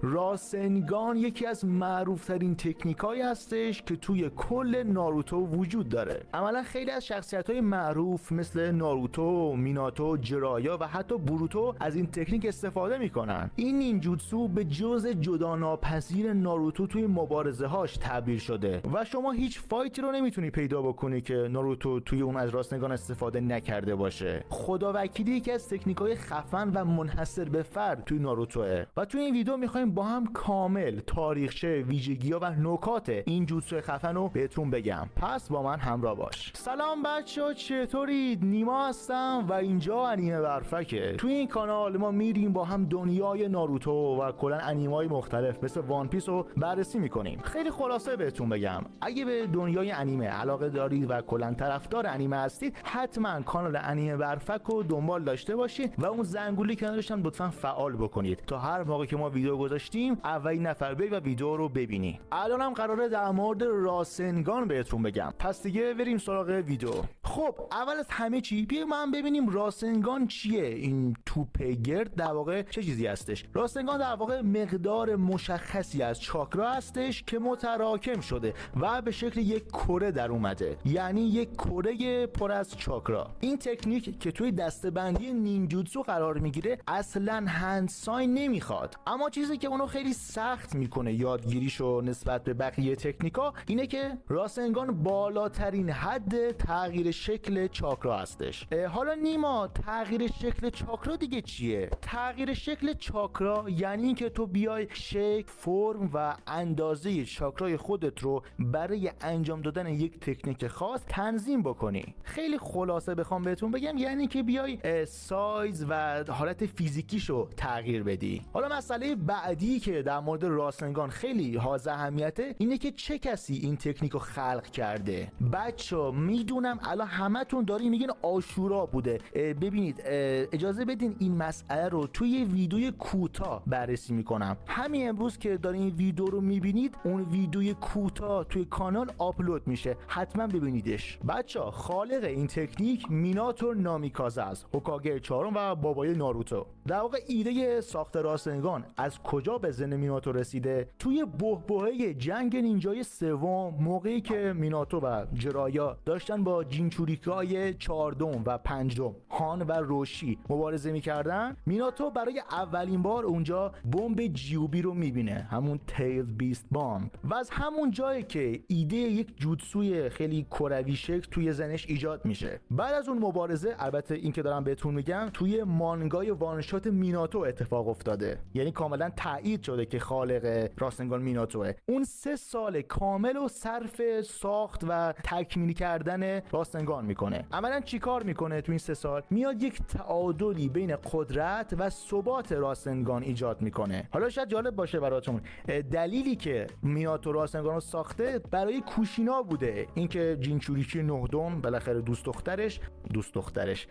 راسنگان یکی از معروفترین تکنیکایی هستش که توی کل ناروتو وجود داره. عملا خیلی از شخصیت‌های معروف مثل ناروتو، میناتو، جرایا و حتی بوروتو از این تکنیک استفاده میکنن. این نینجوتسو به جزء جداناپذیر ناروتو توی مبارزه‌هاش تعبیر شده و شما هیچ فایتی رو نمیتونی پیدا بکنی که ناروتو توی اون از راسنگان استفاده نکرده باشه. خداوکیلی یکی از تکنیک‌های خفن و منحصر به فرد توی ناروتوه و توی این ویدیو می‌خوایم با هم کامل تاریخچه، ویژگی‌ها و نکات این جوتسو خفن رو بهتون بگم. پس با من همراه باش. سلام بچه‌ها، چطورید؟ نیما هستم و اینجا انیمه برفکه. توی این کانال ما میریم با هم دنیای ناروتو و کلا انیمه‌های مختلف مثل وان پیس رو بررسی می‌کنیم. خیلی خلاصه بهتون بگم، اگه به دنیای انیمه علاقه دارید و کلا طرفدار انیمه هستید، حتما کانال انیمه برفک رو دنبال داشته باشید و اون زنگوله کنارش هم لطفاً فعال بکنید تا هر موقع که ما ویدیو گذاشتیم اولین نفر بیای و ویدیو رو ببینی. الانم قراره در مورد راسنگان بهتون بگم. پس دیگه بریم سراغ ویدیو. خب اول از همه چی بیایم ما هم ببینیم راسنگان چیه. این توپ گرد در واقع چه چیزی هستش؟ راسنگان در واقع مقدار مشخصی از چاکرا هستش که متراکم شده و به شکل یک کره در اومده، یعنی یک کره پر از چاکرا. این تکنیک که توی دسته‌بندی نینجوتسو قرار میگیره اصلا هند ساین نمیخواد، اما چیزی که اونو خیلی سخت میکنه یادگیریشو نسبت به بقیه تکنیکا اینه که راسنگان بالاترین حد تغییر شکل چاکرا هستش. حالا نیما، تغییر شکل چاکرا دیگه چیه؟ تغییر شکل چاکرا یعنی اینکه تو بیای شکل، فرم و اندازه چاکرای خودت رو برای انجام دادن یک تکنیک خاص تنظیم بکنی. خیلی خلاصه بخوام بهتون بگم یعنی که بیای سایز و حالت فیزیکیشو تغییر بدی. حالا مسئله بعدی که در مورد راسنگان خیلی حائز اهمیته اینه که چه کسی این تکنیک رو خلق کرده. بچا میدونم الان همتون دارین میگین آشورا بوده. ببینید، اجازه بدین این مسئله رو توی ویدیوی کوتاه بررسی میکنم. همین امروز که دارین این ویدیو رو میبینید اون ویدیوی کوتاه توی کانال آپلود میشه، حتما ببینیدش. بچا خالق این تکنیک میناتو نامیکازه است، هوکاگه چهارم و بابای ناروتو. در واقع ایده ساخت راسنگان از کجا به ذهن میناتو رسیده؟ توی بحبوحه جنگ نینجای سوم، موقعی که میناتو و جرایا داشتن با جینچوریکای چهاردم و پنجم هان و روشی مبارزه میکردن، میناتو برای اولین بار اونجا بمب جیوبی رو میبینه، همون تیل بیست بامب، و از همون جایی که ایده یک جوتسوی خیلی کروی شکل توی ذهنش ایجاد میشه. بعد از اون مبارزه، البته این که دارم بهتون میگم توی مانگای وانشات میناتو اتفاق افتاده، یعنی کاملا تایید شده که خالق راسنگان میناتوه. اون 3 سال کامل و صرف ساخت و تکمیل کردن راسنگان میکنه. عملا چیکار میکنه تو این 3 سال؟ میاد یک تعادلی بین قدرت و ثبات راسنگان ایجاد میکنه. حالا شاید جالب باشه براتون، دلیلی که میناتو راسنگان رو ساخته برای کوشینا بوده، اینکه جینچوریکی نهدم بالاخره دوست دخترش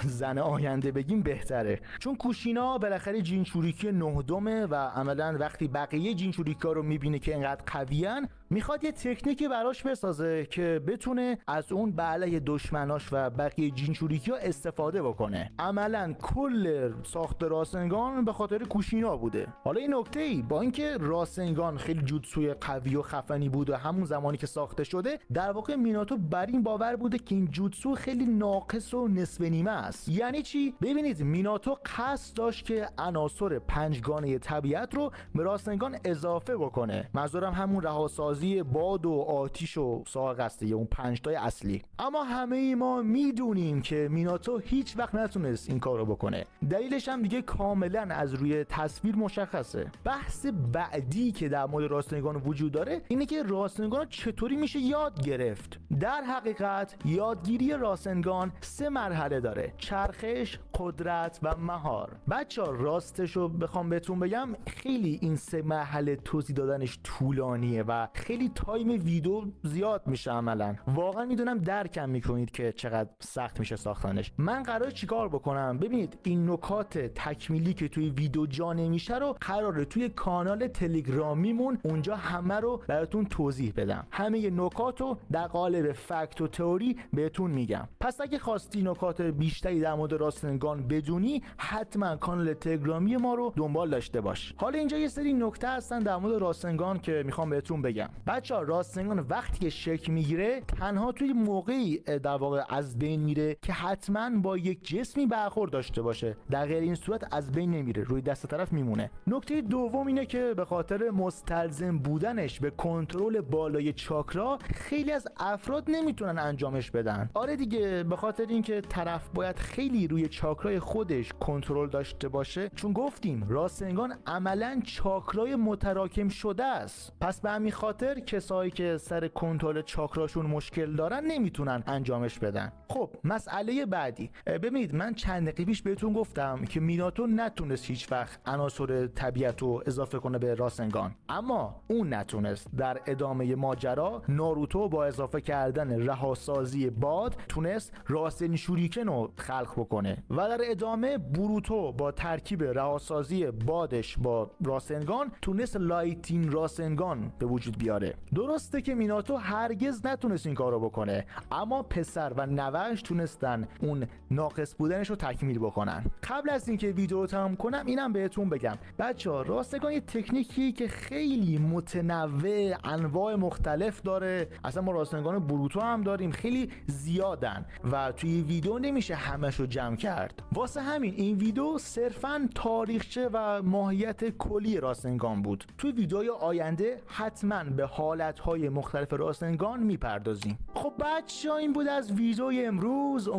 زن آینده بگیم بهتره، چون کوشینا بالاخره جینچوریکی نهدمه و عملا وقتی بقیه جینچوریکا رو میبینه که اینقدر قویان، میخواد یه تکنیکی براش بسازه که بتونه از اون به علیه دشمناش و بقیه جینچوریکیا استفاده بکنه. عملا کل ساخت راسنگان به خاطر کوشینا بوده. حالا این نکته، با اینکه راسنگان خیلی جوتسوی قوی و خفنی بود و همون زمانی که ساخته شده، در واقع میناتو بر این باور بوده که این جوتسو خیلی ناقص و نصف نیمه است. یعنی چی؟ ببینید، میناتو قصد داشت که عناصر پنجگانه طبیعت رو به راسنگان اضافه بکنه. منظورم همون رهاسازی باد و آتیش و ساق است، اون 5 تای اصلی. اما همه ما میدونیم که میناتو هیچ وقت نتونست این کارو بکنه. دلیلش هم دیگه کاملا از روی تصویر مشخصه. بحث بعدی که در مورد راسنگان وجود داره اینه که راسنگان چطوری میشه یاد گرفت. در حقیقت یادگیری راسنگان 3 مرحله داره: چرخش، قدرت و مهار. بچه‌ها راستشو بخوام بهتون بگم، خیلی این 3 مرحله توضیح دادنش طولانیه و خیلی تایم ویدیو زیاد میشه. عملا واقعا میدونم درکم میکنید که چقدر سخت میشه ساختنش. من قراره چیکار بکنم؟ ببینید این نکات تکمیلی که توی ویدیو جا نمیشه رو قراره توی کانال تلگرامیمون اونجا همه رو براتون توضیح بدم. همه نکات رو در قالب فکت و تئوری بهتون میگم. پس اگه خواستی نکات بیشتری در مورد راستنگان بدونی حتما کانال تلگرامی ما رو دنبال داشته باش. حالا اینجا یه سری نکته هستن در مورد راستنگان که میخوام بهتون بگم. بچه‌ها راستنگان وقتی که شکل میگیره تنها توی موقعی در واقع از بین میره که حتما با یک جسمی برخورد داشته باشه. در غیر این صورت از بین نمیره، روی دست طرف میمونه. نکته دوم اینه که به خاطر مستلزم بودنش به کنترل بالای چاکرا خیلی از افراد نمیتونن انجامش بدن. آره دیگه، به خاطر اینکه طرف باید خیلی روی چاکرای خودش کنترل داشته باشه، چون گفتیم راستنگان عملاً چاکرای متراکم شده است. پس به همین خاطر کسایی که سر کنترل چاکراشون مشکل دارن نمیتونن انجامش بدن. خب مسئله بعدی، ببینید من چند دقیقه پیش بهتون گفتم که میناتو نتونست هیچ وقت عناصر طبیعت رو اضافه کنه به راستنگان، اما اون نتونست. در ادامه ماجرا ناروتو با اضافه کردن رهاسازی باد تونست راسن شوریکن رو خلق بکنه و در ادامه بوروتو با ترکیب رهاسازی بادش با راسنگان تونست لایتینگ راسنگان به وجود بیاره. درسته که میناتو هرگز نتونست این کارو بکنه، اما پسر و نوه‌اش تونستن اون ناقص بودنش رو تکمیل بکنن. قبل از اینکه ویدیو رو تمام کنم اینم بهتون بگم بچه‌ها، راستنگان یه تکنیکی که خیلی متنوع، انواع مختلف داره. اصلا ما راستنگان بروتو هم داریم، خیلی زیادن و توی ویدیو نمیشه همشو جمع کرد. واسه همین این ویدیو صرفاً تاریخچه و ماهیت کلی راستنگان بود. توی ویدیوهای آینده حتما به حالتهای مختلف راستنگان میپردازیم. خب بچه‌ها این بود از ویدیوی امروز.